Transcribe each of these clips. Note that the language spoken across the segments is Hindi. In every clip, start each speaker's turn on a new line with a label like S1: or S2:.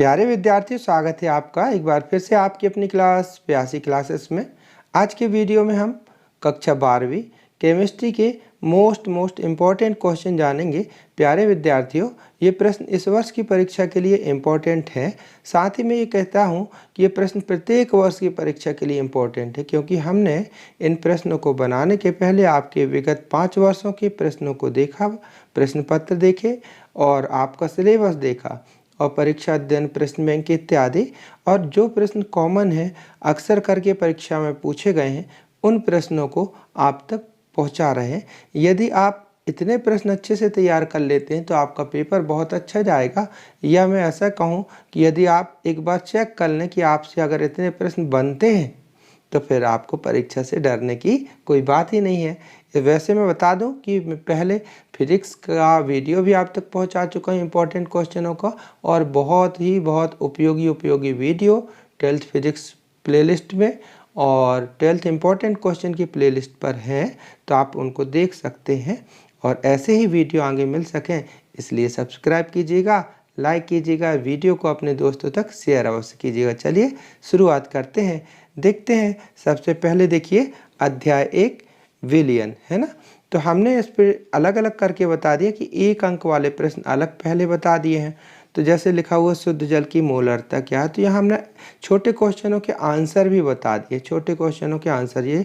S1: प्यारे विद्यार्थियों, स्वागत है आपका एक बार फिर से आपकी अपनी क्लास प्यासी क्लासेस में। आज के वीडियो में हम कक्षा 12वीं केमिस्ट्री के मोस्ट इम्पॉर्टेंट क्वेश्चन जानेंगे। प्यारे विद्यार्थियों, ये प्रश्न इस वर्ष की परीक्षा के लिए इम्पॉर्टेंट है। साथ ही मैं ये कहता हूँ कि ये प्रश्न प्रत्येक वर्ष की परीक्षा के लिए इम्पॉर्टेंट है, क्योंकि हमने इन प्रश्नों को बनाने के पहले आपके विगत 5 वर्षों के प्रश्नों को देखा, प्रश्न पत्र देखे और आपका सिलेबस देखा और परीक्षा अध्ययन, प्रश्न बैंक इत्यादि, और जो प्रश्न कॉमन है अक्सर करके परीक्षा में पूछे गए हैं उन प्रश्नों को आप तक पहुंचा रहे हैं। यदि आप इतने प्रश्न अच्छे से तैयार कर लेते हैं तो आपका पेपर बहुत अच्छा जाएगा। या मैं ऐसा कहूं कि यदि आप एक बार चेक कर लें कि आपसे अगर इतने प्रश्न बनते हैं तो फिर आपको परीक्षा से डरने की कोई बात ही नहीं है। वैसे मैं बता दूं कि मैं पहले फिजिक्स का वीडियो भी आप तक पहुंचा चुका हूं इम्पोर्टेंट क्वेश्चनों का, और बहुत उपयोगी वीडियो 12th फिजिक्स प्लेलिस्ट में और 12th इम्पोर्टेंट क्वेश्चन की प्लेलिस्ट पर हैं, तो आप उनको देख सकते हैं। और ऐसे ही वीडियो आगे मिल सकें इसलिए सब्सक्राइब कीजिएगा, लाइक कीजिएगा, वीडियो को अपने दोस्तों तक शेयर अवश्य कीजिएगा। चलिए शुरुआत करते हैं, देखते हैं। सबसे पहले देखिए अध्याय 1 विलयन, है ना। तो हमने इस पर अलग अलग करके बता दिया कि 1 अंक वाले प्रश्न अलग पहले बता दिए हैं। तो जैसे लिखा हुआ शुद्ध जल की मोलरता क्या है, तो यहाँ हमने छोटे क्वेश्चनों के आंसर भी बता दिए। छोटे क्वेश्चनों के आंसर ये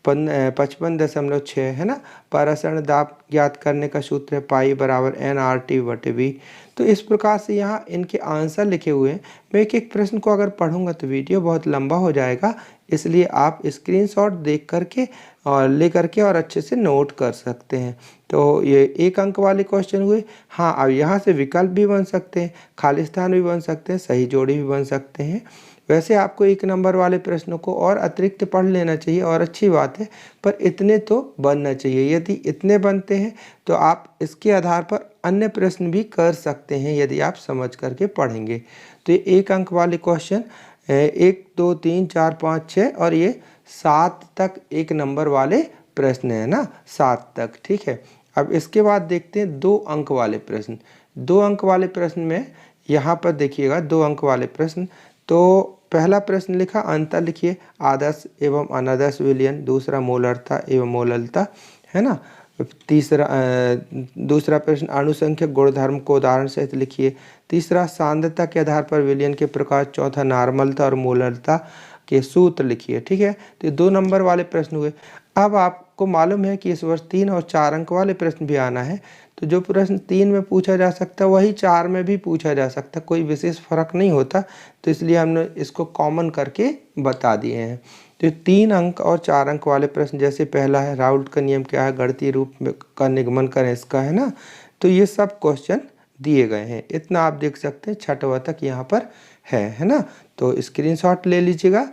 S1: 55.6 है ना। परासरण दाब ज्ञात करने का सूत्र है पाई बराबर NRT/V। तो इस प्रकार से यहाँ इनके आंसर लिखे हुए हैं। मैं एक प्रश्न को अगर पढ़ूंगा तो वीडियो बहुत लंबा हो जाएगा, इसलिए आप स्क्रीनशॉट देख करके और ले करके और अच्छे से नोट कर सकते हैं। तो ये 1 अंक वाले क्वेश्चन हुए। हाँ, अब यहाँ से विकल्प भी बन सकते हैं, खाली स्थान भी बन सकते हैं, सही जोड़ी भी बन सकते हैं। वैसे आपको 1 नंबर वाले प्रश्नों को और अतिरिक्त पढ़ लेना चाहिए और अच्छी बात है, पर इतने तो बनना चाहिए। यदि इतने बनते हैं तो आप इसके आधार पर अन्य प्रश्न भी कर सकते हैं यदि आप समझ करके पढ़ेंगे। तो ये 1 अंक वाले क्वेश्चन 1 2 3 4 5 6 और ये 7 तक 1 नंबर वाले प्रश्न है ना, 7 तक, ठीक है। अब इसके बाद देखते हैं 2 अंक वाले प्रश्न। 2 अंक वाले प्रश्न में यहाँ पर देखिएगा 2 अंक वाले प्रश्न। तो पहला प्रश्न लिखा अंतर लिखिए आदर्श एवं अनादर्श विलयन, दूसरा मोलरता एवं मोललता, है ना। दूसरा प्रश्न अणुसंख्यक गुणधर्म को उदाहरण सहित लिखिए। तीसरा सांद्रता के आधार पर विलयन के प्रकार। चौथा नॉर्मलता और मोलरता के सूत्र लिखिए, ठीक है। तो 2 नंबर वाले प्रश्न हुए। अब आपको मालूम है कि इस वर्ष 3 और 4 अंक वाले प्रश्न भी आना है। तो जो प्रश्न 3 में पूछा जा सकता है वही 4 में भी पूछा जा सकता है, कोई विशेष फर्क नहीं होता। तो इसलिए हमने इसको कॉमन करके बता दिए हैं। तो 3 अंक और 4 अंक वाले प्रश्न, जैसे पहला है राउल्ट का नियम क्या है, गणितीय रूप में का निगमन करें इसका, है ना। तो ये सब क्वेश्चन दिए गए हैं, इतना आप देख सकते हैं, 6वां तक यहाँ पर है ना। तो स्क्रीनशॉट ले लीजिएगा।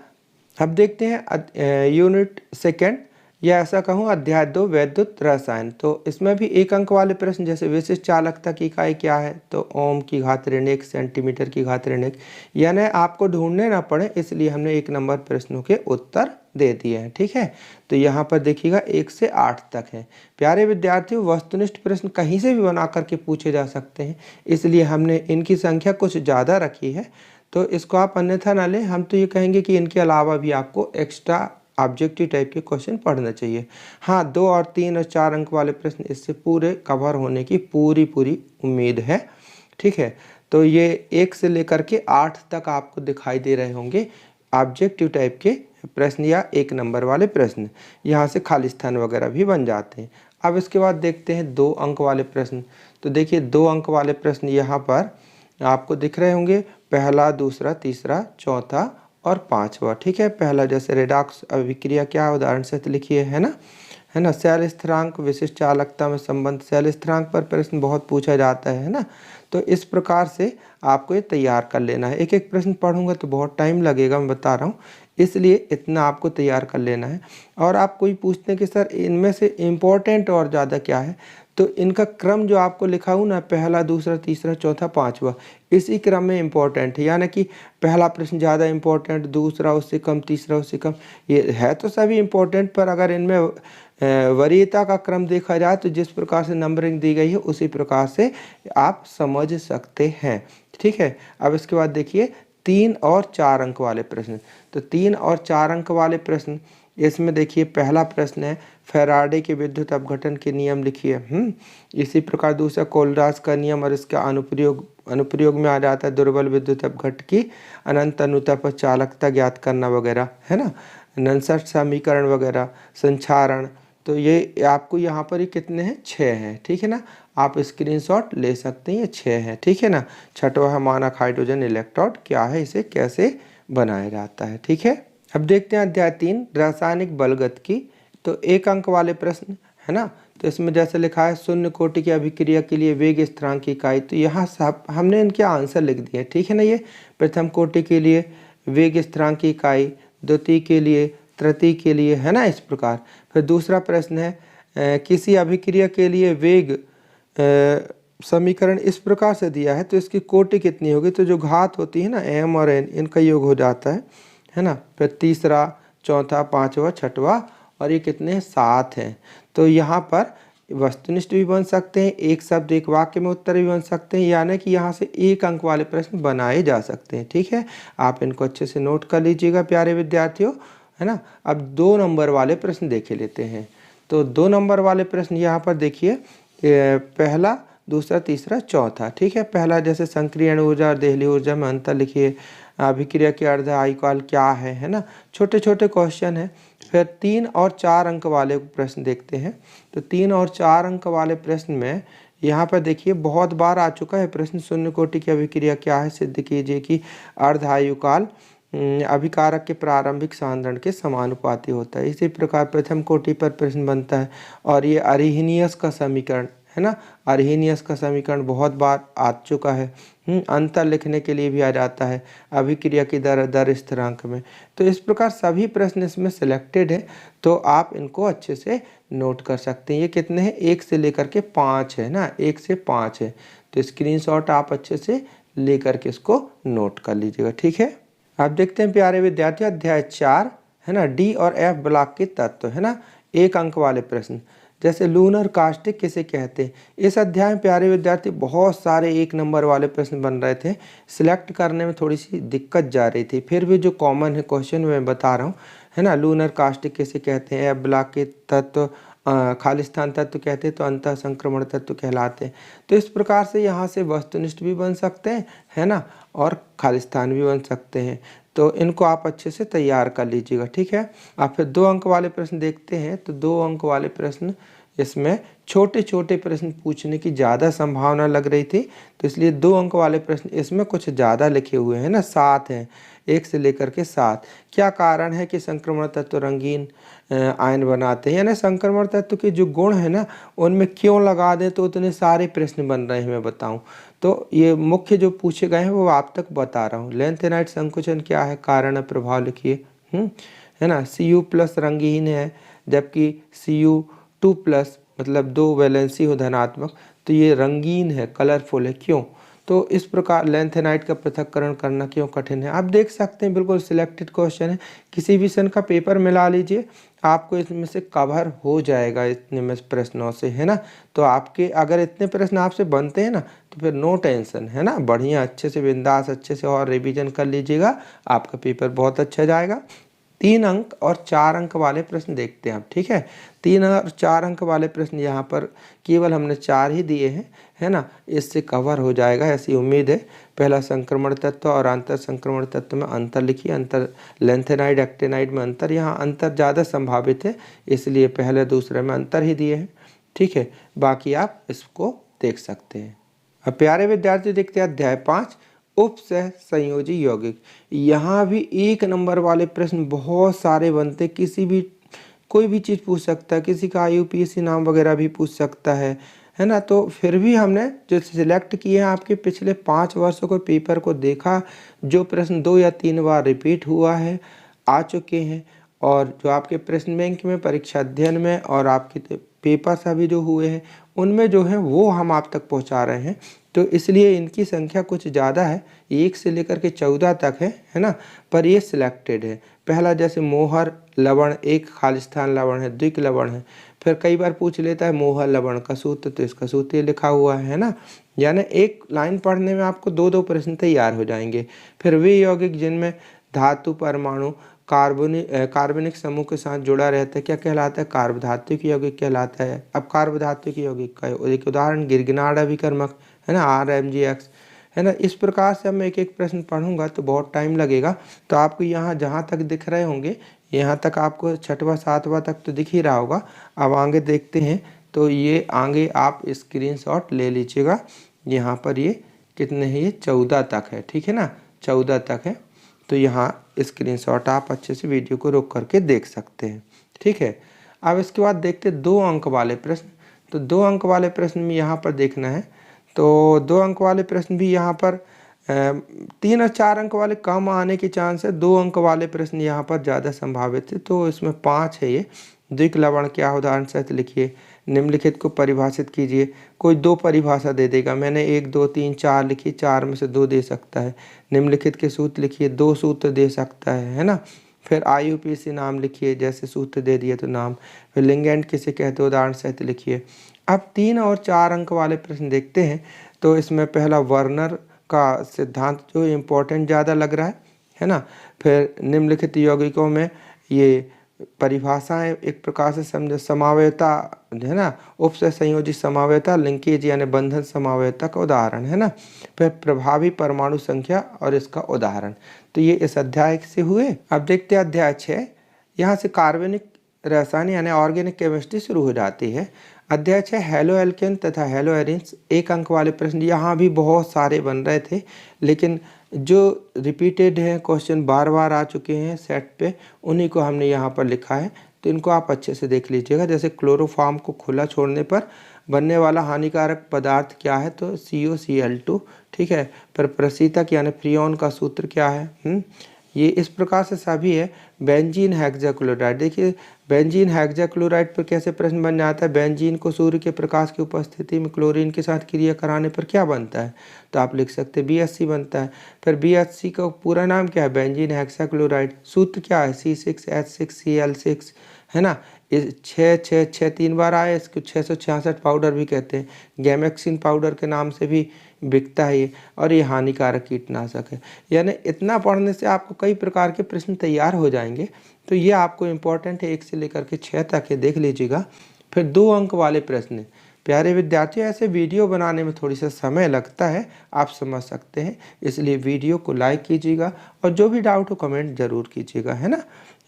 S1: अब देखते हैं यूनिट 2 या ऐसा कहूँ अध्याय 2 वैद्युत रसायन। तो इसमें भी 1 अंक वाले प्रश्न, जैसे विशिष्ट चालकता की इकाई क्या है, तो ओम की घात ऋण 1, सेंटीमीटर की घात ऋण 1। यानी आपको ढूंढने ना पड़े, इसलिए हमने 1 नंबर प्रश्नों के उत्तर दे दिए हैं, ठीक है। तो यहाँ पर देखिएगा 1 से 8 तक है। प्यारे विद्यार्थियों, वस्तुनिष्ठ प्रश्न कहीं से भी बना करके पूछे जा सकते हैं, इसलिए हमने इनकी संख्या कुछ ज़्यादा रखी है। तो इसको आप अन्यथा ना लें, हम तो ये कहेंगे कि इनके अलावा भी आपको एक्स्ट्रा ऑब्जेक्टिव टाइप के क्वेश्चन पढ़ना चाहिए। हाँ, 2 और 3 और 4 अंक वाले प्रश्न इससे पूरे कवर होने की पूरी उम्मीद है, ठीक है। तो ये 1 से लेकर के 8 तक आपको दिखाई दे रहे होंगे ऑब्जेक्टिव टाइप के प्रश्न या 1 नंबर वाले प्रश्न। यहाँ से खाली स्थान वगैरह भी बन जाते हैं। अब इसके बाद देखते हैं 2 अंक वाले प्रश्न। तो देखिए 2 अंक वाले प्रश्न यहाँ पर आपको दिख रहे होंगे, पहला, दूसरा, तीसरा, चौथा और 5वां, ठीक है। पहला जैसे रेडॉक्स अभिक्रिया क्या उदाहरण से लिखिए, है ना। शैल स्थिरांक, विशिष्ट चालकता में संबंध, शैल स्थिरांक पर प्रश्न बहुत पूछा जाता है ना। तो इस प्रकार से आपको ये तैयार कर लेना है। एक एक प्रश्न पढ़ूंगा तो बहुत टाइम लगेगा, मैं बता रहा हूँ, इसलिए इतना आपको तैयार कर लेना है। और आप कोई पूछते हैं कि सर इनमें से इम्पोर्टेंट और ज़्यादा क्या है, तो इनका क्रम जो आपको लिखा हूँ ना, पहला, दूसरा, तीसरा, चौथा, 5वां, इसी क्रम में इम्पोर्टेंट है। यानी कि पहला प्रश्न ज़्यादा इम्पोर्टेंट, दूसरा उससे कम, तीसरा उससे कम, ये है तो सभी इम्पोर्टेंट, पर अगर इनमें वरीयता का क्रम देखा जाए तो जिस प्रकार से नंबरिंग दी गई है उसी प्रकार से आप समझ सकते हैं। ठीक है। अब इसके बाद देखिए 3 और 4 अंक वाले प्रश्न। तो 3 और 4 अंक वाले प्रश्न, इसमें देखिए पहला प्रश्न है फैराडे के विद्युत अपघटन के नियम लिखिए। इसी प्रकार दूसरा कोलराज का नियम और इसका अनुप्रयोग में आ जाता है दुर्बल विद्युत अपघट की अनंत अनुता पर चालकता ज्ञात करना वगैरह, है ना, ननसठ समीकरण वगैरह, संचारण। तो ये आपको यहाँ पर ही कितने हैं, 6 हैं, ठीक है ना। आप स्क्रीनशॉट ले सकते हैं, ये 6 हैं, ठीक है ना। छठवां है मानक हाइड्रोजन इलेक्ट्रोड क्या है, इसे कैसे बनाया जाता है, ठीक है। अब देखते हैं अध्याय 3 रासायनिक बलगतिकी। तो 1 अंक वाले प्रश्न, है ना। तो इसमें जैसे लिखा है शून्य कोटि की अभिक्रिया के लिए वेग स्थिरांक की इकाई। तो यहाँ सब हमने इनके आंसर लिख दिए, ठीक है ना। ये प्रथम कोटि के लिए वेग स्थिरांक की इकाई, द्वितीय के लिए, तृतीय के लिए, है ना, इस प्रकार। फिर दूसरा प्रश्न है किसी अभिक्रिया के लिए वेग समीकरण इस प्रकार से दिया है तो इसकी कोटि कितनी होगी। तो जो घात होती है ना m और n, इनका योग हो जाता है ना। फिर तीसरा, चौथा, पांचवा, छठवा, और ये कितने 7 हैं। तो यहाँ पर वस्तुनिष्ठ भी बन सकते हैं, एक शब्द एक वाक्य में उत्तर भी बन सकते हैं, यानी कि यहाँ से 1 अंक वाले प्रश्न बनाए जा सकते हैं, ठीक है। आप इनको अच्छे से नोट कर लीजिएगा प्यारे विद्यार्थियों, है ना। अब 2 नंबर वाले प्रश्न देखे लेते हैं। तो 2 नंबर वाले प्रश्न यहाँ पर देखिए पहला, दूसरा, तीसरा, चौथा, ठीक है। पहला जैसे सक्रियण ऊर्जा और देहली ऊर्जा में अंतर लिखिए, अभिक्रिया की अर्ध आयुकाल क्या है ना। छोटे छोटे क्वेश्चन है। फिर 3 और 4 अंक वाले प्रश्न देखते हैं। तो 3 और 4 अंक वाले प्रश्न में यहाँ पर देखिए बहुत बार आ चुका है प्रश्न, शून्य कोटि की अभिक्रिया क्या है, सिद्ध कीजिए कि अर्ध आयुकाल अभिकारक के प्रारंभिक सांद्रण के समानुपाती होता है। इसी प्रकार प्रथम कोटि पर प्रश्न बनता है, और ये अरिहीनियस का समीकरण, है ना। अरिहीनियस का समीकरण बहुत बार आ चुका है। अंतर लिखने के लिए भी आ जाता है अभिक्रिया की दर स्थिरांक में। तो इस प्रकार सभी प्रश्न इसमें सिलेक्टेड है, तो आप इनको अच्छे से नोट कर सकते हैं। ये कितने हैं, 1 से लेकर के 5 है ना, 1 से 5 है। तो स्क्रीनशॉट आप अच्छे से लेकर के इसको नोट कर लीजिएगा, ठीक है। अब देखते हैं प्यारे विद्यार्थी अध्याय 4, है ना, डी और एफ ब्लॉक के तत्व, है ना। 1 अंक वाले प्रश्न जैसे लूनर कास्टिक किसे कहते हैं। इस अध्याय में प्यारे विद्यार्थी बहुत सारे 1 नंबर वाले प्रश्न बन रहे थे, सिलेक्ट करने में थोड़ी सी दिक्कत जा रही थी। फिर भी जो कॉमन है क्वेश्चन मैं बता रहा हूँ, है ना। लूनर कास्टिक किसे कहते हैं, एफ ब्लॉक के तत्व खालिस्तान तत्व कहते हैं, तो अंतः संक्रमण तत्व कहलाते हैं। तो इस प्रकार से यहाँ से वस्तुनिष्ठ भी बन सकते हैं, है ना, और खालिस्तान भी बन सकते हैं। तो इनको आप अच्छे से तैयार कर लीजिएगा, ठीक है। आप फिर 2 अंक वाले प्रश्न देखते हैं। तो 2 अंक वाले प्रश्न, इसमें छोटे छोटे प्रश्न पूछने की ज़्यादा संभावना लग रही थी, तो इसलिए 2 अंक वाले प्रश्न इसमें कुछ ज़्यादा लिखे हुए हैं ना, 7 हैं, 1 से लेकर के 7। क्या कारण है कि संक्रमण तत्व रंगीन आयन बनाते हैं, यानी संक्रमण तत्व के जो गुण है ना उनमें क्यों लगा दें तो उतने सारे प्रश्न बन रहे हैं, मैं बताऊं तो ये मुख्य जो पूछे गए हैं वो आप तक बता रहा हूँ। लेंथेनाइट संकुचन क्या है, कारण प्रभाव लिखिए, है ना। Cu+ रंगीन है, जबकि Cu2+ मतलब 2 वैलेंसी हो धनात्मक, तो ये रंगीन है, कलरफुल है, क्यों। तो इस प्रकार लेंथेनाइट का पृथक्करण करना क्यों कठिन है, आप देख सकते हैं। बिल्कुल सिलेक्टेड क्वेश्चन है, किसी भी सन का पेपर मिला लीजिए, आपको इसमें से कवर हो जाएगा इतने में प्रश्नों से, है ना। तो आपके अगर इतने प्रश्न आपसे बनते हैं ना तो फिर नो टेंशन, है ना, बढ़िया अच्छे से बिंदास अच्छे से और रिवीजन कर लीजिएगा, आपका पेपर बहुत अच्छा जाएगा। 3 अंक और 4 अंक वाले प्रश्न देखते हैं आप, ठीक है। 3 और 4 अंक वाले प्रश्न यहाँ पर केवल हमने 4 ही दिए हैं, है ना, इससे कवर हो जाएगा ऐसी उम्मीद है। पहला संक्रमण तत्व और अंतर संक्रमण तत्व में अंतर लिखिए, अंतर लेंथेनाइड एक्टेनाइड में अंतर, यहाँ अंतर ज़्यादा संभावित है इसलिए पहले दूसरे में अंतर ही दिए हैं, ठीक है। बाकी आप इसको देख सकते हैं। अब प्यारे विद्यार्थी देखते हैं अध्याय 5 उपसह संयोजी यौगिक। यहाँ भी 1 नंबर वाले प्रश्न बहुत सारे बनते, किसी भी कोई भी चीज़ पूछ सकता है, किसी का IUPAC नाम वगैरह भी पूछ सकता है ना। तो फिर भी हमने जो सिलेक्ट किए हैं आपके पिछले 5 वर्षों के पेपर को देखा, जो प्रश्न 2 या 3 बार रिपीट हुआ है, आ चुके हैं, और जो आपके प्रश्न बैंक में, परीक्षा अध्ययन में और आपके पेपर सभी जो हुए हैं उनमें जो है वो हम आप तक पहुंचा रहे हैं। तो इसलिए इनकी संख्या कुछ ज़्यादा है, 1 से लेकर के 14 तक है ना, पर ये सिलेक्टेड है। पहला जैसे मोहर लवण एक खालिस्तान लवण है, द्विक लवण है। फिर कई बार पूछ लेता है मोह लवण का सूत्र, तो इसका सूत्र ये लिखा हुआ है ना। यानी एक लाइन पढ़ने में आपको 2-2 प्रश्न तैयार हो जाएंगे। फिर वे यौगिक जिनमें धातु परमाणु कार्बनिक समूह के साथ जुड़ा रहता है क्या कहलाता है? कार्बधातुक यौगिक कहलाता है। अब कार्बधातुक यौगिक का एक उदाहरण गिरगिनार्ड अभिकर्मक है ना, RMgX है ना। इस प्रकार से मैं एक एक प्रश्न पढ़ूंगा तो बहुत टाइम लगेगा। तो आपको यहाँ जहाँ तक दिख रहे होंगे, यहाँ तक आपको 6वां 7वां तक तो दिख ही रहा होगा। अब आगे देखते हैं, तो ये आगे आप स्क्रीनशॉट ले लीजिएगा। यहाँ पर ये कितने हैं? ये 14 तक है, ठीक है ना, 14 तक है। तो यहाँ स्क्रीनशॉट आप अच्छे से वीडियो को रोक करके देख सकते हैं, ठीक है। अब इसके बाद देखते 2 अंक वाले प्रश्न। तो 2 अंक वाले प्रश्न में यहाँ पर देखना है, तो 2 अंक वाले प्रश्न भी यहाँ पर 3 और 4 अंक वाले कम आने के चांस है। 2 अंक वाले प्रश्न यहाँ पर ज़्यादा संभावित है, तो इसमें 5 है ये। द्विक लवण क्या है? उदाहरण सहित लिखिए। निम्नलिखित को परिभाषित कीजिए। कोई 2 परिभाषा दे देगा, मैंने 1 2 3 4 लिखी, 4 में से 2 दे सकता है। निम्नलिखित के सूत्र लिखिए, 2 सूत्र दे सकता है ना। फिर IUPAC नाम लिखिए, जैसे सूत्र दे दिए तो नाम। फिर लिंगेंट किसे कहते हैं? उदाहरण सहित लिखिए। अब 3 और 4 अंक वाले प्रश्न देखते हैं। तो इसमें पहला वर्नर का सिद्धांत जो इम्पोर्टेंट ज़्यादा लग रहा है ना। फिर निम्नलिखित यौगिकों में ये परिभाषाएं एक प्रकार से समझे, समावयता है ना, उपसय संयोजी समावयता, लिंकेज यानी बंधन समावयता का उदाहरण है ना। फिर प्रभावी परमाणु संख्या और इसका उदाहरण। तो ये इस अध्याय से हुए। अब देखते हैं अध्याय 6। यहाँ से कार्बनिक रसायन यानी ऑर्गेनिक केमिस्ट्री शुरू हो जाती है। अध्याय 6 हेलो एल्केन तथा हेलो एरिन्स। 1 अंक वाले प्रश्न यहाँ भी बहुत सारे बन रहे थे, लेकिन जो रिपीटेड हैं, क्वेश्चन बार बार आ चुके हैं सेट पे, उन्हीं को हमने यहाँ पर लिखा है। तो इनको आप अच्छे से देख लीजिएगा। जैसे क्लोरोफॉर्म को खुला छोड़ने पर बनने वाला हानिकारक पदार्थ क्या है? तो COCl2, ठीक है। पर प्रशीतक यानी फ्रियोन का सूत्र क्या है? ये इस प्रकार से सभी है। बेंजीन हेक्साक्लोराइड, देखिए बेंजीन हेक्साक्लोराइड पर कैसे प्रश्न बन जाता है। बेंजीन को सूर्य के प्रकाश की उपस्थिति में क्लोरीन के साथ क्रिया कराने पर क्या बनता है? तो आप लिख सकते हैं BHC बनता है। फिर BHC का पूरा नाम क्या है? Benzene hexachloride. सूत्र क्या है? C6H6Cl6 है ना। इस 6 3 बार आए, इसको 666 पाउडर भी कहते हैं। गैमेक्सिन पाउडर के नाम से भी बिकता है ये, और ये हानिकारक कीटनाशक है। यानी इतना पढ़ने से आपको कई प्रकार के प्रश्न तैयार हो जाएंगे। तो ये आपको इम्पोर्टेंट है, 1 से लेकर के 6 तक है, देख लीजिएगा। फिर 2 अंक वाले प्रश्न। प्यारे विद्यार्थियों, ऐसे वीडियो बनाने में थोड़ी सा समय लगता है, आप समझ सकते हैं, इसलिए वीडियो को लाइक कीजिएगा और जो भी डाउट हो कमेंट जरूर कीजिएगा, है ना।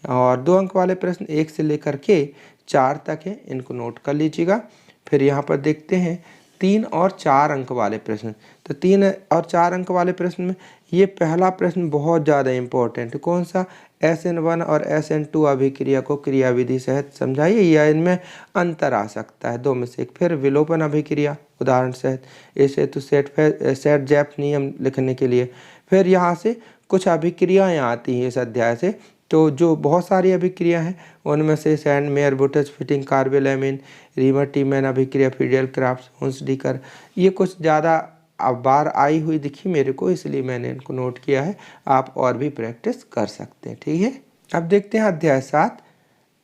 S1: और 2 अंक वाले प्रश्न 1 से लेकर के 4 तक है, इनको नोट कर लीजिएगा। फिर यहाँ पर देखते हैं 3 और 4 अंक वाले प्रश्न। तो 3 और 4 अंक वाले प्रश्न में ये पहला प्रश्न बहुत ज़्यादा इम्पोर्टेंट है। कौन सा? SN1 और SN2 अभिक्रिया को क्रियाविधि सहित समझाइए, या इनमें अंतर आ सकता है 2 में से एक। फिर विलोपन अभिक्रिया उदाहरण सहित, इसे तो सेट जैप नियम लिखने के लिए। फिर यहाँ से कुछ अभिक्रियाएँ आती हैं इस अध्याय से। तो जो बहुत सारी अभिक्रिया हैं, उनमें से Sandmeyer Wurtz Fittig carbylamine, Reimer Tiemann अभिक्रिया, फिडेल क्राफ्ट हुंसडीकर, ये कुछ ज़्यादा अब बार आई हुई दिखी मेरे को, इसलिए मैंने इनको नोट किया है। आप और भी प्रैक्टिस कर सकते हैं, ठीक है। अब देखते हैं अध्याय 7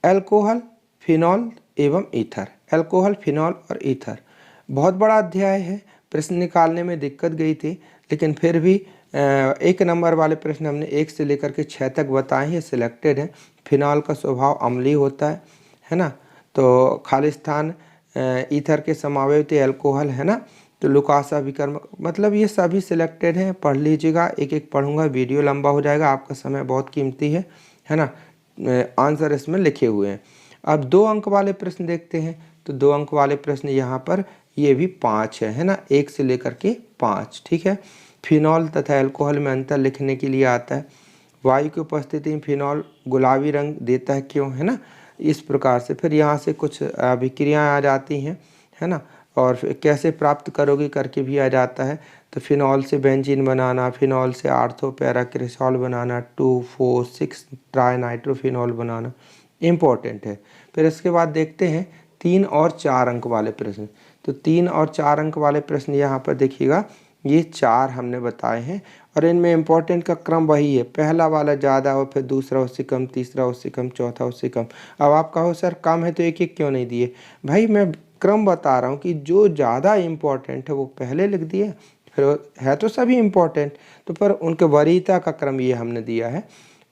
S1: एल्कोहल, फिनॉल एवं ईथर। एल्कोहल, फिनॉल और ईथर बहुत बड़ा अध्याय है। प्रश्न निकालने में दिक्कत गई थी, लेकिन फिर भी 1 नंबर वाले प्रश्न हमने 1 से लेकर के 6 तक बताए हैं, सिलेक्टेड हैं। फिनॉल का स्वभाव अम्लीय होता है ना। तो खालिस्तान ईथर के समावेश एल्कोहल है ना। तो लुकासा विकर्मक, मतलब ये सभी सिलेक्टेड हैं, पढ़ लीजिएगा। एक एक पढ़ूंगा, वीडियो लंबा हो जाएगा, आपका समय बहुत कीमती है ना। आंसर इसमें लिखे हुए हैं। अब 2 अंक वाले प्रश्न देखते हैं। तो 2 अंक वाले प्रश्न यहाँ पर ये भी 5 है ना, 1 से लेकर के 5, ठीक है। फिनॉल तथा एल्कोहल में अंतर लिखने के लिए आता है। वायु की उपस्थिति में फिनॉल गुलाबी रंग देता है, क्यों, है ना, इस प्रकार से। फिर यहाँ से कुछ अभिक्रियाएँ आ जाती हैं, है ना, और फिर कैसे प्राप्त करोगे करके भी आ जाता है। तो फिनॉल से बेंजीन बनाना, फिनॉल से आर्थो पैराक्रिसॉल बनाना, 2,4,6 ट्राइनाइट्रोफिनॉल बनाना इम्पोर्टेंट है। फिर इसके बाद देखते हैं 3 और 4 अंक वाले प्रश्न। तो 3 और 4 अंक वाले प्रश्न यहाँ पर देखिएगा। ये 4 हमने बताए हैं और इनमें इम्पोर्टेंट का क्रम वही है, पहला वाला ज़्यादा हो, फिर दूसरा उससे कम, तीसरा उससे कम, चौथा उससे कम। अब आप कहो सर कम है तो एक एक क्यों नहीं दिए? भाई मैं क्रम बता रहा हूँ कि जो ज़्यादा इम्पोर्टेंट है वो पहले लिख दिए, फिर है तो सभी इम्पोर्टेंट, तो पर उनके वरीयता का क्रम ये हमने दिया है।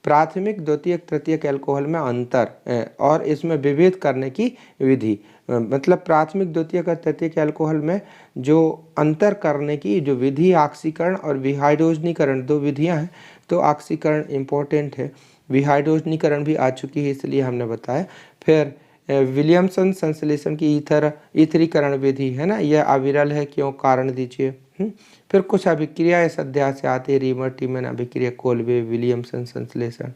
S1: प्राथमिक, द्वितीयक, तृतीयक अल्कोहल में अंतर और इसमें विभेद करने की विधि, मतलब प्राथमिक, द्वितीयक और तृतीयक अल्कोहल में जो अंतर करने की जो विधि, ऑक्सीकरण और विहाइड्रोजनीकरण 2 विधियां हैं। तो ऑक्सीकरण इम्पोर्टेंट है, विहाइड्रोजनीकरण भी आ चुकी है इसलिए हमने बताया। फिर विलियमसन संश्लेषण की ईथरीकरण विधि है ना, यह अविरल है, क्यों? कारण दीजिए। फिर कुछ अभिक्रिया इस अध्याय से आती है, रीमर टीमन अभिक्रिया, कोलवे, विलियमसन संश्लेषण।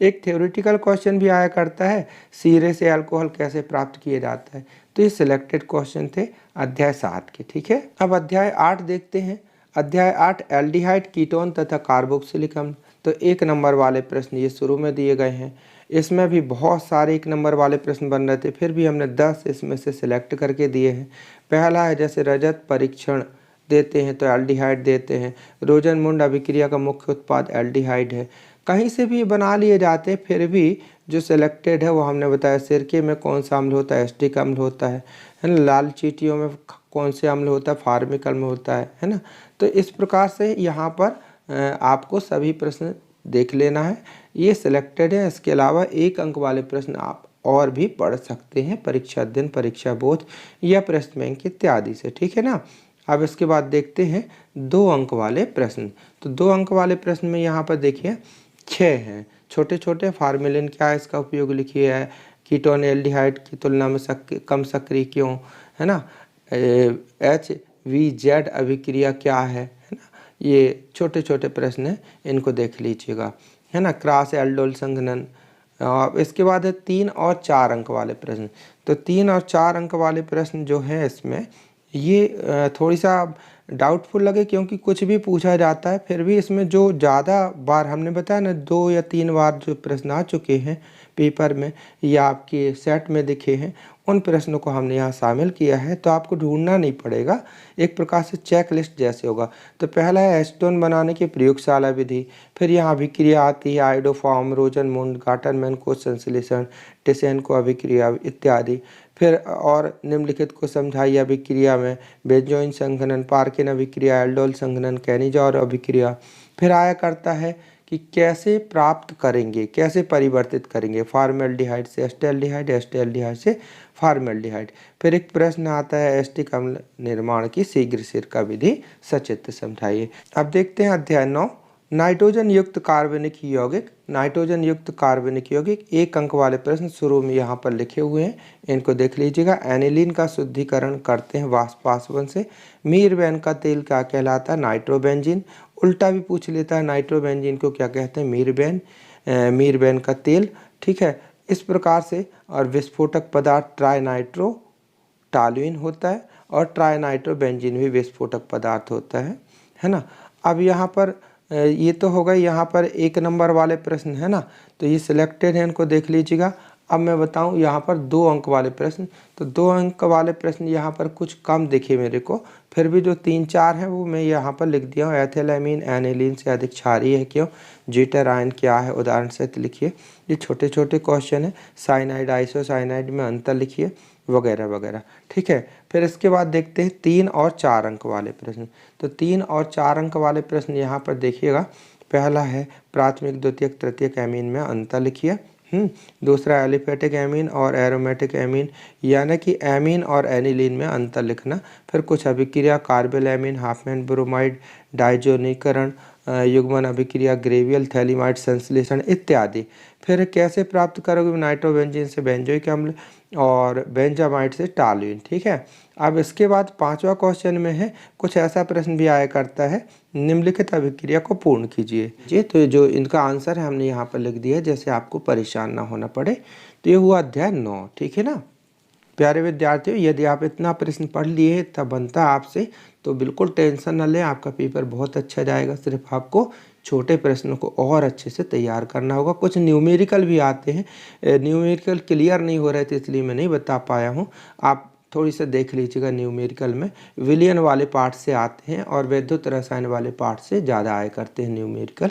S1: एक थ्योरेटिकल क्वेश्चन भी आया करता है, सीरे से अल्कोहल कैसे प्राप्त किया जाता है। तो ये सिलेक्टेड क्वेश्चन थे अध्याय 7 के। ठीक है, अब अध्याय 8 देखते हैं। अध्याय 8 एल्डिहाइड, कीटोन तथा कार्बोक्सिलिक अम्ल। तो 1 नंबर वाले प्रश्न ये शुरू में दिए गए हैं। इसमें भी बहुत सारे 1 नंबर वाले प्रश्न बन रहे थे, फिर भी हमने 10 इसमें से सिलेक्ट करके दिए हैं। पहला है जैसे रजत परीक्षण देते हैं तो एल्डिहाइड देते हैं। रोजनमुंड अभिक्रिया का मुख्य उत्पाद एल्डिहाइड है। कहीं से भी बना लिए जाते हैं, फिर भी जो सिलेक्टेड है वो हमने बताया। सिरके में कौन सा अम्ल होता है? एस्टिक अम्ल होता है ना। लाल चींटियों में कौन से अम्ल होता है? फार्मिक अम्ल होता है ना। तो इस प्रकार से यहाँ पर आपको सभी प्रश्न देख लेना है, ये सिलेक्टेड है। इसके अलावा 1 अंक वाले प्रश्न आप और भी पढ़ सकते हैं परीक्षा दिन, परीक्षा बोध या प्रश्न बैंक इत्यादि से। ठीक है ना। अब इसके बाद देखते हैं 2 अंक वाले प्रश्न। तो 2 अंक वाले प्रश्न में यहाँ पर देखिए 6 हैं, छोटे छोटे। फार्मेलिन क्या है, इसका उपयोग लिखिए है। कीटोन एल्डिहाइड की तुलना में कम सक्रिय क्यों, है ना। HVZ अभिक्रिया क्या है ना। ये छोटे छोटे प्रश्न हैं, इनको देख लीजिएगा, है ना। क्रॉस एल्डोल संघनन। इसके बाद है 3 और 4 अंक वाले प्रश्न। तो 3 और 4 अंक वाले प्रश्न जो हैं इसमें ये थोड़ी सा डाउटफुल लगे, क्योंकि कुछ भी पूछा जाता है, फिर भी इसमें जो ज़्यादा बार हमने बताया ना 2 या 3 बार जो प्रश्न आ चुके हैं पेपर में या आपके सेट में दिखे हैं, उन प्रश्नों को हमने यहाँ शामिल किया है। तो आपको ढूंढना नहीं पड़ेगा, एक प्रकार से चेक लिस्ट जैसे होगा। तो पहला है एस्टोन बनाने की प्रयोगशाला विधि। फिर यहाँ अभिक्रिया आती है आइडोफॉर्म, रोजनमुंड, गाटरमैन को संश्लेषण, टिसेनको अभिक्रिया इत्यादि। फिर और निम्नलिखित को समझाइए अभिक्रिया में बेंजोइन संघनन, पार्किन अभिक्रिया, एल्डोल संघनन, कैनिजॉर अभिक्रिया। फिर आया करता है कि कैसे प्राप्त करेंगे, कैसे परिवर्तित करेंगे फॉर्मेल्डिहाइड से एस्टेल्डिहाइड, एस्टेल्डिहाइड से फॉर्मेल्डिहाइड। फिर एक प्रश्न आता है एस्टिक अम्ल निर्माण की शीघ्र सिरका विधि सचित्र समझाइए। अब देखते हैं अध्याय 9 नाइट्रोजन युक्त कार्बनिक यौगिक। नाइट्रोजन युक्त कार्बनिक यौगिक 1 अंक वाले प्रश्न शुरू में यहाँ पर लिखे हुए हैं, इनको देख लीजिएगा। एनिलीन का शुद्धिकरण करते हैं वाष्पासवन से। मीरबेन का तेल क्या कहलाता है? नाइट्रोबेंजीन। उल्टा भी पूछ लेता है, नाइट्रोबेंजीन को क्या कहते हैं? मीरबेन का तेल। ठीक है, इस प्रकार से। और विस्फोटक पदार्थ ट्राइनाइट्रो टॉल्यूइन होता है और ट्राइनाइट्रोबेंजीन भी विस्फोटक पदार्थ होता है ना। अब यहाँ पर ये तो होगा, यहाँ पर 1 नंबर वाले प्रश्न है ना, तो ये सिलेक्टेड है, इनको देख लीजिएगा। अब मैं बताऊं यहाँ पर 2 अंक वाले प्रश्न। तो 2 अंक वाले प्रश्न यहाँ पर कुछ कम दिखे मेरे को, फिर भी जो 3-4 हैं वो मैं यहाँ पर लिख दिया हूँ। एथिलामीन एनिलीन से अधिक क्षारीय है क्यों? जीटर आयन क्या है, उदाहरण सहित लिखिए। ये छोटे छोटे क्वेश्चन है। साइनाइड आइसोसाइनाइड में अंतर लिखिए, वगैरह वगैरह। ठीक है, फिर इसके बाद देखते हैं 3 और 4 अंक वाले प्रश्न। तो 3 और 4 अंक वाले प्रश्न यहाँ पर देखिएगा। पहला है प्राथमिक, द्वितीयक, तृतीयक एमीन में अंतर लिखिए। दूसरा एलिफेटिक एमीन और एरोमेटिक एमीन, यानी कि एमीन और एनिलीन में अंतर लिखना। फिर कुछ अभिक्रिया कार्बेल एमीन, हाफमैन ब्रोमाइड, डाइजोनीकरण, युग्मन अभिक्रिया, ग्रेवियल थैलिमाइड संश्लेषण इत्यादि। फिर कैसे प्राप्त करोगे? नाइट्रोबेंजीन से बेंजोइक अम्ल और बेंजामाइड से टॉल्यूइन। ठीक है, अब इसके बाद 5वां क्वेश्चन में है, कुछ ऐसा प्रश्न भी आया करता है, निम्नलिखित अभिक्रिया को पूर्ण कीजिए। जी, तो जो इनका आंसर है हमने यहाँ पर लिख दिया, जैसे आपको परेशान ना होना पड़े। तो ये हुआ अध्याय 9। ठीक है ना प्यारे विद्यार्थियों, यदि आप इतना प्रश्न पढ़ लिए तब बनता आपसे, तो बिल्कुल टेंशन न लें, आपका पेपर बहुत अच्छा जाएगा। सिर्फ आपको छोटे प्रश्नों को और अच्छे से तैयार करना होगा। कुछ न्यूमेरिकल भी आते हैं, न्यूमेरिकल क्लियर नहीं हो रहे थे इसलिए मैं नहीं बता पाया हूँ। आप थोड़ी सा देख लीजिएगा। न्यूमेरिकल में विलियन वाले पार्ट से आते हैं और वैद्युत रसायन वाले पार्ट से ज़्यादा आया करते हैं न्यूमेरिकल,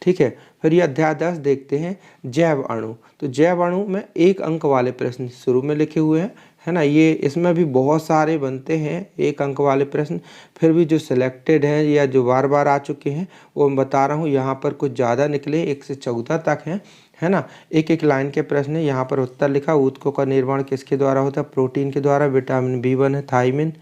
S1: ठीक है। फिर ये अध्याय 10 देखते हैं, जैव अणु। तो जैव अणु में 1 अंक वाले प्रश्न शुरू में लिखे हुए हैं, है ना। ये इसमें भी बहुत सारे बनते हैं 1 अंक वाले प्रश्न, फिर भी जो सिलेक्टेड हैं या जो बार बार आ चुके हैं वो मैं बता रहा हूँ। यहाँ पर कुछ ज़्यादा निकले, 1 से 14 तक हैं, है ना। एक एक लाइन के प्रश्न है। यहाँ पर उत्तर लिखा, ऊतकों का निर्माण किसके द्वारा होता है? प्रोटीन के द्वारा। विटामिन B1 है, थायमिन,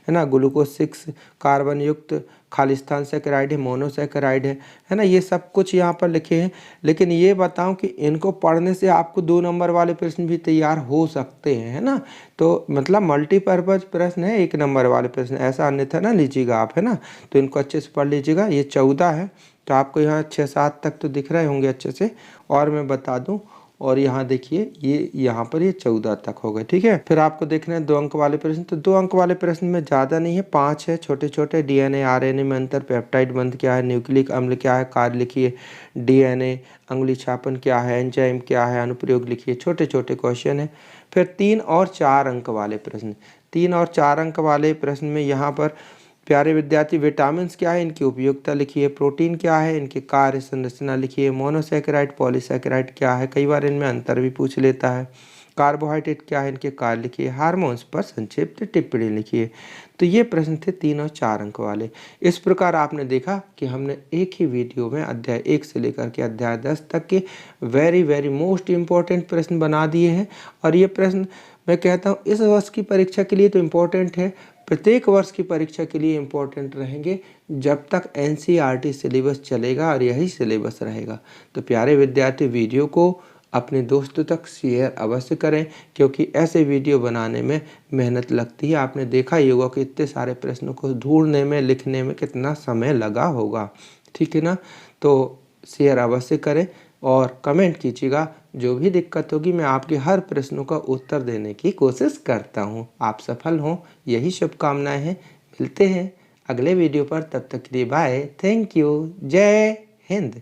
S1: है ना। ग्लूकोज 6 कार्बन युक्त खालिस्तान सैकराइड है, मोनोसैकराइड है ना। ये सब कुछ यहाँ पर लिखे हैं। लेकिन ये बताऊं कि इनको पढ़ने से आपको 2 नंबर वाले प्रश्न भी तैयार हो सकते हैं, है ना। तो मतलब मल्टीपर्पज प्रश्न है 1 नंबर वाले प्रश्न, ऐसा अन्यथा ना लीजिएगा आप, है ना। तो इनको अच्छे से पढ़ लीजिएगा। ये 14 है, तो आपको यहाँ 6-7 तक तो दिख रहे होंगे अच्छे से। और मैं बता दूं, और यहाँ देखिए ये यहाँ पर ये 14 तक हो गए, ठीक है। फिर आपको देखना है 2 अंक वाले प्रश्न। तो 2 अंक वाले प्रश्न में ज़्यादा नहीं है, 5 है छोटे छोटे। डीएनए आरएनए में अंतर, पेप्टाइड बंध क्या है, न्यूक्लिक अम्ल क्या है, कार्य लिखिए, डीएनए अंगुली छापन क्या है, एंजाइम क्या है, अनुप्रयोग लिखिए। छोटे छोटे क्वेश्चन है। फिर 3 और 4 अंक वाले प्रश्न। 3 और 4 अंक वाले प्रश्न में यहाँ पर प्यारे विद्यार्थी विटामिन क्या है, इनकी उपयोगिता लिखिए। प्रोटीन क्या है, इनके कार्य संरचना लिखिए। मोनोसैकेराइड पॉलीसैकेराइड क्या है, कई बार इनमें अंतर भी पूछ लेता है। कार्बोहाइड्रेट क्या है, इनके कार्य लिखिए। हार्मोन्स पर संक्षिप्त टिप्पणी लिखिए। तो ये प्रश्न थे 3 और 4 अंक वाले। इस प्रकार आपने देखा कि हमने एक ही वीडियो में अध्याय 1 से लेकर के अध्याय 10 तक के वेरी मोस्ट इम्पोर्टेंट प्रश्न बना दिए हैं। और ये प्रश्न मैं कहता हूँ इस वर्ष की परीक्षा के लिए तो इम्पोर्टेंट है, प्रत्येक वर्ष की परीक्षा के लिए इम्पोर्टेंट रहेंगे जब तक एनसीईआरटी सिलेबस चलेगा और यही सिलेबस रहेगा। तो प्यारे विद्यार्थी, वीडियो को अपने दोस्तों तक शेयर अवश्य करें, क्योंकि ऐसे वीडियो बनाने में मेहनत लगती है। आपने देखा ही होगा कि इतने सारे प्रश्नों को ढूंढने में, लिखने में कितना समय लगा होगा, ठीक है ना। तो शेयर अवश्य करें और कमेंट कीजिएगा। जो भी दिक्कत होगी मैं आपके हर प्रश्नों का उत्तर देने की कोशिश करता हूँ। आप सफल हों, यही शुभकामनाएं हैं। मिलते हैं अगले वीडियो पर, तब तक के लिए बाय, थैंक यू, जय हिंद।